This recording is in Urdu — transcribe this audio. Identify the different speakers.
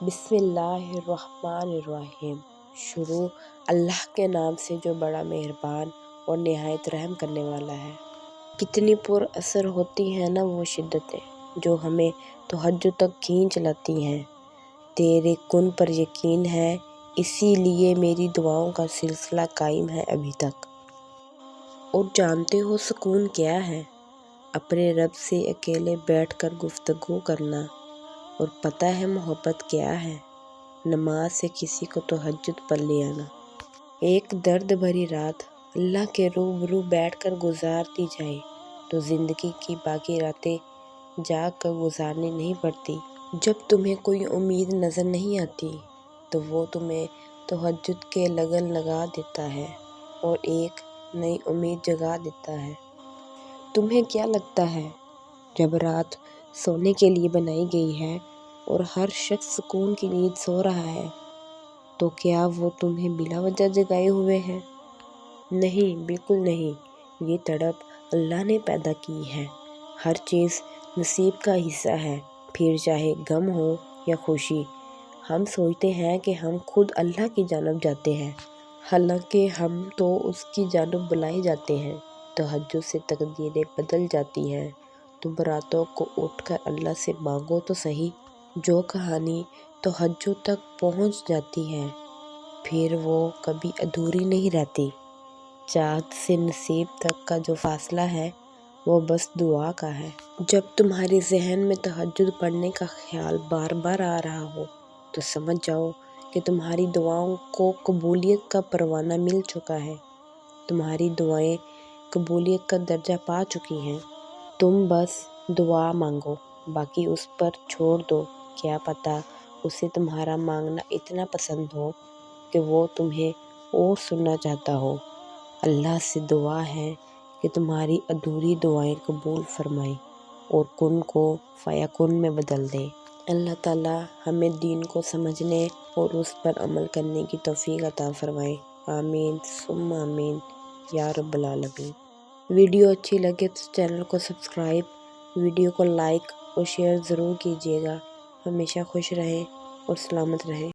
Speaker 1: بسم اللہ الرحمن الرحیم۔ شروع اللہ کے نام سے جو بڑا مہربان اور نہایت رحم کرنے والا ہے۔ کتنی پر اثر ہوتی ہیں نا وہ شدتیں جو ہمیں تہجد تک کھینچ لاتی ہیں۔ تیرے کن پر یقین ہے، اسی لیے میری دعاؤں کا سلسلہ قائم ہے ابھی تک۔ اور جانتے ہو سکون کیا ہے؟ اپنے رب سے اکیلے بیٹھ کر گفتگو کرنا۔ اور پتہ ہے محبت کیا ہے؟ نماز سے کسی کو تہجد پر لے آنا۔ ایک درد بھری رات اللہ کے روبرو بیٹھ کر گزار دی جائے تو زندگی کی باقی راتیں جاگ کر گزارنی نہیں پڑتی۔ جب تمہیں کوئی امید نظر نہیں آتی تو وہ تمہیں تہجد کے لگن لگا دیتا ہے اور ایک نئی امید جگا دیتا ہے۔ تمہیں کیا لگتا ہے جب رات سونے کے لیے بنائی گئی ہے اور ہر شخص سکون کی نیند سو رہا ہے تو کیا وہ تمہیں بلا وجہ جگائے ہوئے ہیں؟ نہیں، بالکل نہیں۔ یہ تڑپ اللہ نے پیدا کی ہے۔ ہر چیز نصیب کا حصہ ہے، پھر چاہے غم ہو یا خوشی۔ ہم سوچتے ہیں کہ ہم خود اللہ کی جانب جاتے ہیں، حالانکہ ہم تو اس کی جانب بلائے جاتے ہیں۔ تہجد سے تقدیریں بدل جاتی ہیں۔ تم راتوں کو اٹھ کر اللہ سے مانگو تو صحیح۔ جو کہانی تہجد تک پہنچ جاتی ہے پھر وہ کبھی ادھوری نہیں رہتی۔ چاہت سے نصیب تک کا جو فاصلہ ہے وہ بس دعا کا ہے۔ جب تمہارے ذہن میں تہجد پڑھنے کا خیال بار بار آ رہا ہو تو سمجھ جاؤ کہ تمہاری دعاؤں کو قبولیت کا پروانہ مل چکا ہے۔ تمہاری دعائیں قبولیت کا درجہ پا چکی ہیں۔ تم بس دعا مانگو، باقی اس پر چھوڑ دو۔ کیا پتہ اسے تمہارا مانگنا اتنا پسند ہو کہ وہ تمہیں اور سننا چاہتا ہو۔ اللہ سے دعا ہے کہ تمہاری ادھوری دعائیں قبول فرمائے اور کن کو فیکون میں بدل دے۔ اللہ تعالیٰ ہمیں دین کو سمجھنے اور اس پر عمل کرنے کی توفیق عطا فرمائے۔ آمین ثم آمین یا رب العالمین۔ ویڈیو اچھی لگے تو چینل کو سبسکرائب، ویڈیو کو لائک اور شیئر ضرور کیجیے گا۔ ہمیشہ خوش رہیں اور سلامت رہیں۔